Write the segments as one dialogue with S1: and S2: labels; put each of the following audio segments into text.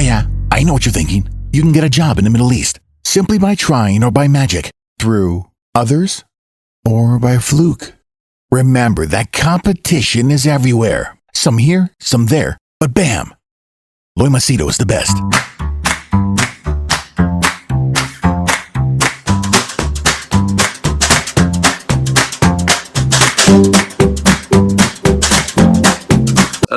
S1: Yeah, I know what you're thinking. You can get a job in the Middle East simply by trying or by magic, through others, or by fluke. Remember that competition is everywhere. Some here, some there, but bam! Loy Machedo is the best.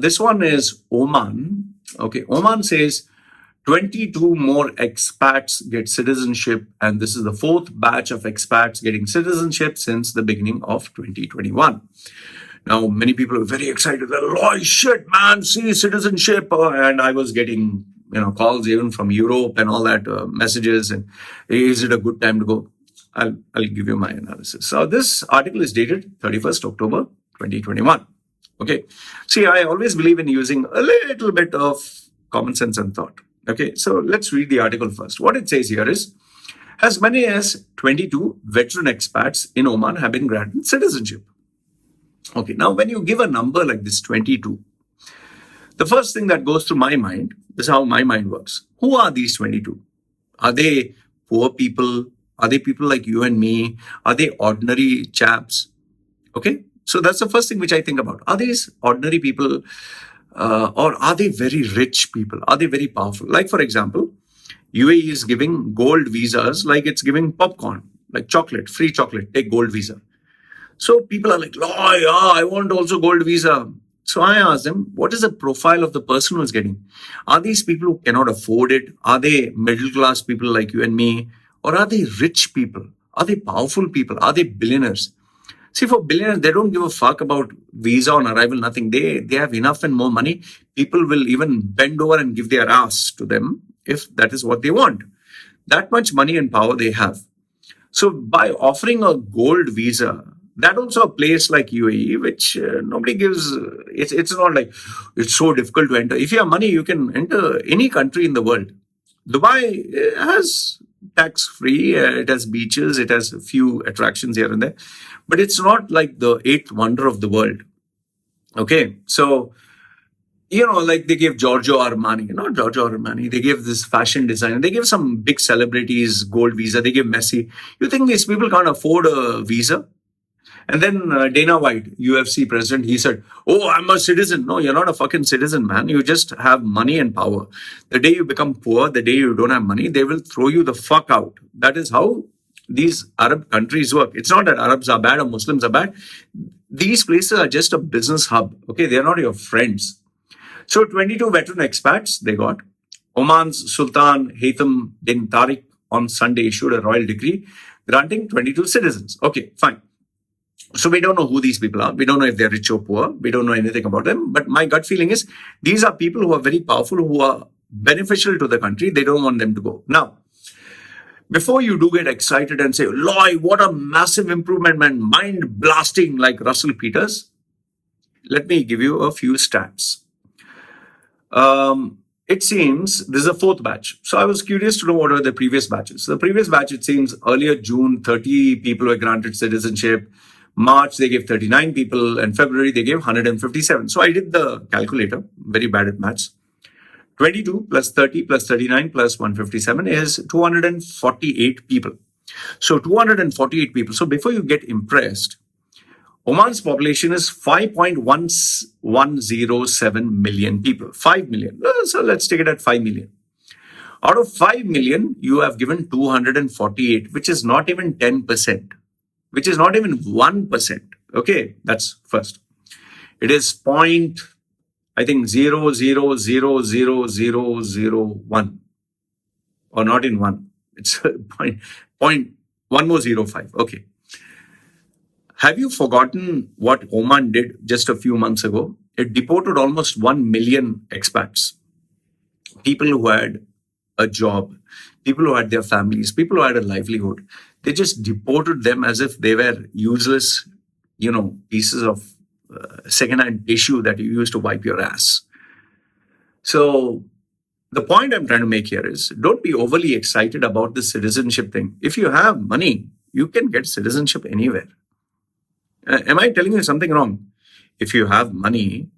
S2: This one is Oman. Okay, Oman says 22 more expats get citizenship, and this is the fourth batch of expats getting citizenship since the beginning of 2021. Now, many people are very excited. Oh, shit, man, see citizenship. And I was getting, calls even from Europe and all that, messages. And is it a good time to go? I'll give you my analysis. So this article is dated 31st October 2021. Okay. See, I always believe in using a little bit of common sense and thought. Okay. So let's read the article first. What it says here is, as many as 22 veteran expats in Oman have been granted citizenship. Okay. Now, when you give a number like this, 22, the first thing that goes through my mind, this is how my mind works. Who are these 22? Are they poor people? Are they people like you and me? Are they ordinary chaps? Okay. So that's the first thing which I think about. Are these ordinary people or are they very rich people? Are they very powerful? Like, for example, UAE is giving gold visas like it's giving popcorn, like chocolate, free chocolate, take gold visa. So people are like, oh, yeah, I want also gold visa. So I asked them, what is the profile of the person who is getting? Are these people who cannot afford it? Are they middle class people like you and me? Or are they rich people? Are they powerful people? Are they billionaires? See, for billionaires, they don't give a fuck about visa on arrival, nothing. They have enough and more money. People will even bend over and give their ass to them if that is what they want. That much money and power they have. So by offering a gold visa, that also a place like UAE, which nobody gives, it's not like it's so difficult to enter. If you have money, you can enter any country in the world. Dubai has tax-free, it has beaches, it has a few attractions here and there, but it's not like the eighth wonder of the world. Okay, so, like they gave Giorgio Armani, not Giorgio Armani, they gave this fashion designer, they gave some big celebrities gold visa, they gave Messi. You think these people can't afford a visa? And then Dana White, UFC president, he said, oh, I'm a citizen. No, you're not a fucking citizen, man. You just have money and power. The day you become poor, the day you don't have money, they will throw you the fuck out. That is how these Arab countries work. It's not that Arabs are bad or Muslims are bad. These places are just a business hub. Okay, they're not your friends. So 22 veteran expats they got. Oman's Sultan Haytham bin Tariq on Sunday issued a royal decree granting 22 citizens. Okay, fine. So we don't know who these people are. We don't know if they're rich or poor. We don't know anything about them. But my gut feeling is these are people who are very powerful, who are beneficial to the country. They don't want them to go. Now, before you do get excited and say, Loy, what a massive improvement, man, mind blasting like Russell Peters, let me give you a few stats. It seems this is a fourth batch. So I was curious to know what are the previous batches. The previous batch, it seems earlier June, 30 people were granted citizenship. March, they gave 39 people, and February, they gave 157. So I did the calculator, very bad at maths. 22 plus 30 plus 39 plus 157 is 248 people. So 248 people. So before you get impressed, Oman's population is 5.107 million people. 5 million. So let's take it at 5 million. Out of 5 million, you have given 248, which is not even 10%. Which is not even 1%. Okay, that's first. It is point, I think 0.0000001, or not in one. It's point 105. Okay. Have you forgotten what Oman did just a few months ago? It deported almost 1 million expats. People who had a job, people who had their families, people who had a livelihood. They just deported them as if they were useless, pieces of second-hand tissue that you use to wipe your ass. So the point I'm trying to make here is don't be overly excited about the citizenship thing. If you have money, you can get citizenship anywhere. Am I telling you something wrong? If you have money,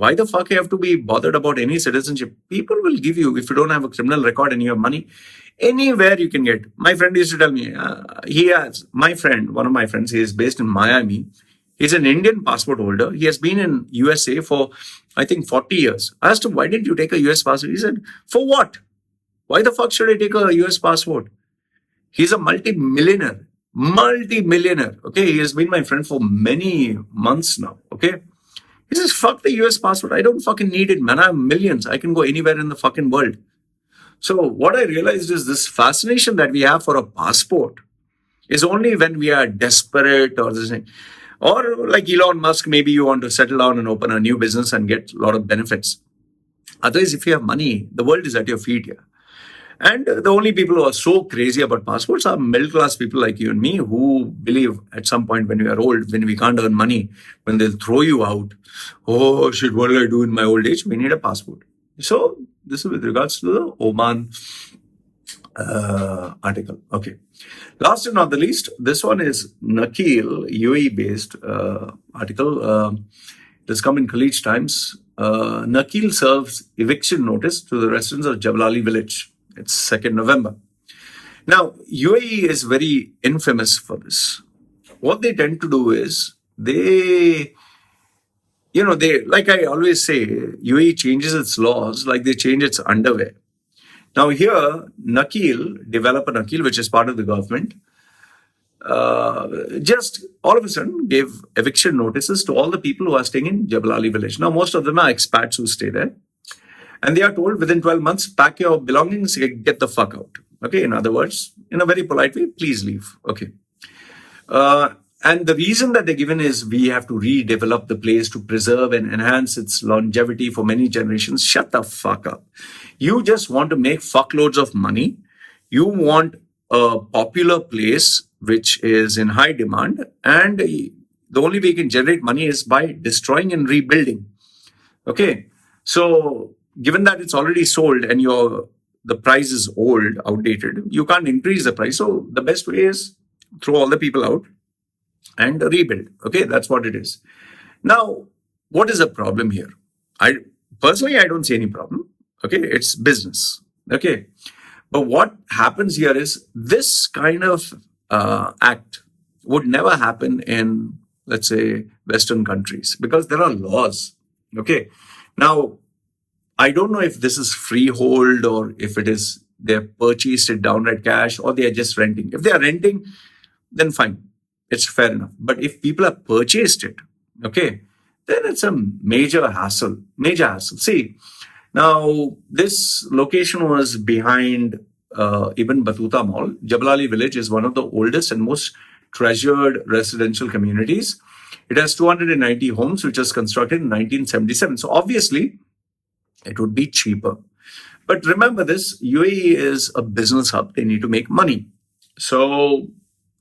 S2: Why the fuck you have to be bothered about any citizenship? People will give you, if you don't have a criminal record and you have money, anywhere you can get. My friend used to tell me, one of my friends, he is based in Miami. He's an Indian passport holder. He has been in USA for, I think, 40 years. I asked him, why didn't you take a US passport? He said, for what? Why the fuck should I take a US passport? He's a multi-millionaire. Okay, he has been my friend for many months now. Okay. He says, fuck the US passport. I don't fucking need it, man. I have millions. I can go anywhere in the fucking world. So what I realized is this fascination that we have for a passport is only when we are desperate or this thing. Or like Elon Musk, maybe you want to settle down and open a new business and get a lot of benefits. Otherwise, if you have money, the world is at your feet here. And the only people who are so crazy about passports are middle-class people like you and me who believe at some point when we are old, when we can't earn money, when they'll throw you out, oh shit, what will I do in my old age? We need a passport. So this is with regards to the Oman article. Okay. Last and not the least, this one is Nakheel, UAE-based article. It has come in KHALEEJ Times. Nakheel serves eviction notice to the residents of Jebel Ali Village. It's 2nd November. Now, UAE is very infamous for this. What they tend to do is they, like I always say, UAE changes its laws like they change its underwear. Now here, developer Nakheel, which is part of the government, just all of a sudden gave eviction notices to all the people who are staying in Jebel Ali Village. Now, most of them are expats who stay there. And they are told within 12 months, pack your belongings, get the fuck out. Okay, in other words, in a very polite way, please leave. Okay. And the reason that they're given is we have to redevelop the place to preserve and enhance its longevity for many generations. Shut the fuck up. You just want to make fuckloads of money. You want a popular place which is in high demand. And the only way you can generate money is by destroying and rebuilding. Okay. So given that it's already sold and the price is old, outdated, you can't increase the price. So the best way is throw all the people out and rebuild. Okay, that's what it is. Now, what is the problem here? I don't see any problem. Okay, it's business. Okay, but what happens here is this kind of act would never happen in, let's say, Western countries because there are laws. Okay, now I don't know if this is freehold or if it is they've purchased it downright cash or they are just renting. If they are renting, then fine. It's fair enough. But if people have purchased it, okay, then it's a major hassle. See, now this location was behind even Battuta Mall. Jebel Ali Village is one of the oldest and most treasured residential communities. It has 290 homes, which was constructed in 1977. So obviously, it would be cheaper. But remember this, UAE is a business hub. They need to make money. So,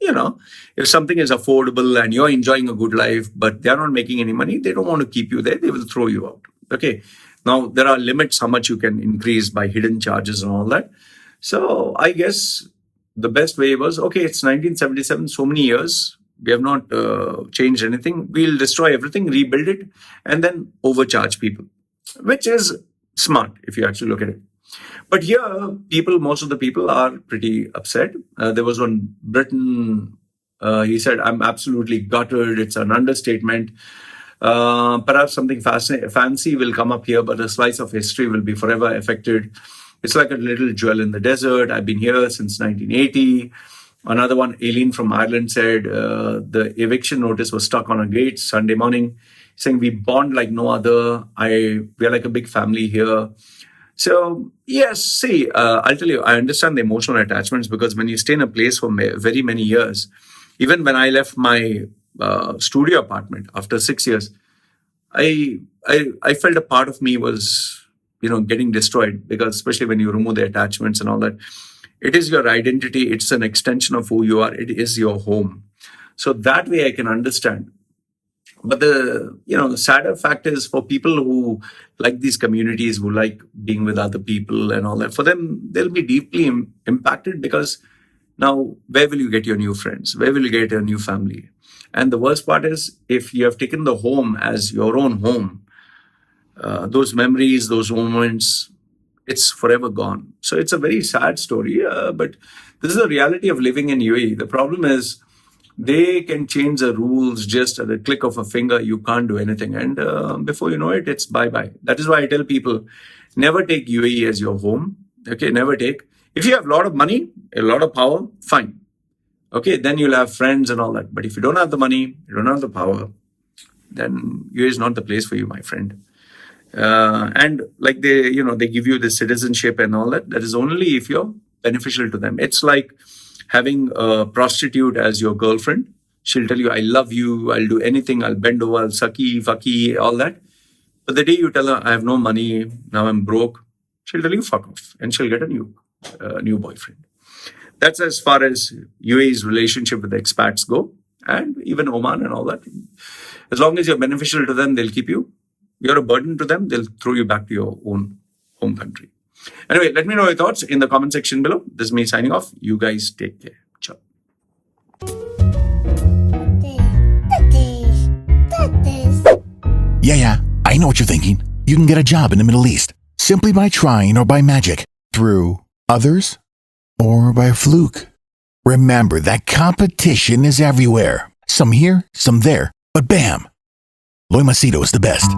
S2: if something is affordable and you're enjoying a good life, but they're not making any money, they don't want to keep you there. They will throw you out. Okay. Now, there are limits how much you can increase by hidden charges and all that. So, I guess the best way was, okay, it's 1977, so many years. We have not changed anything. We'll destroy everything, rebuild it, and then overcharge people, which is smart if you actually look at it. But here, most of the people are pretty upset. There was one Briton, he said, I'm absolutely gutted. It's an understatement. Perhaps something fancy will come up here, but a slice of history will be forever affected. It's like a little jewel in the desert. I've been here since 1980. Another one, Aileen from Ireland, said the eviction notice was stuck on a gate Sunday morning, saying we bond like no other. We are like a big family here. So, yes, see, I'll tell you, I understand the emotional attachments because when you stay in a place for very many years, even when I left my studio apartment after 6 years, I felt a part of me was, getting destroyed because especially when you remove the attachments and all that, it is your identity. It's an extension of who you are. It is your home. So that way I can understand. But the sadder fact is for people who like these communities, who like being with other people and all that, for them, they'll be deeply impacted because now where will you get your new friends? Where will you get your new family? And the worst part is if you have taken the home as your own home, those memories, those moments, it's forever gone. So it's a very sad story, but this is the reality of living in UAE. The problem is they can change the rules just at the click of a finger. You can't do anything. And before you know it, it's bye-bye. That is why I tell people, never take UAE as your home. Okay, never take. If you have a lot of money, a lot of power, fine. Okay, then you'll have friends and all that. But if you don't have the money, you don't have the power, then UAE is not the place for you, my friend. And like they give you the citizenship and all that. That is only if you're beneficial to them. It's like having a prostitute as your girlfriend. She'll tell you, I love you, I'll do anything, I'll bend over, I'll sucky, fucky, all that. But the day you tell her, I have no money, now I'm broke, she'll tell you, fuck off. And she'll get a new boyfriend. That's as far as UAE's relationship with the expats go. And even Oman and all that. As long as you're beneficial to them, they'll keep you. You're a burden to them, they'll throw you back to your own home country. Anyway, let me know your thoughts in the comment section below. This is me signing off. You guys take care. Ciao.
S1: Yeah, I know what you're thinking. You can get a job in the Middle East simply by trying or by magic, through others or by fluke. Remember that competition is everywhere. Some here, some there, but bam! Machedo is the best.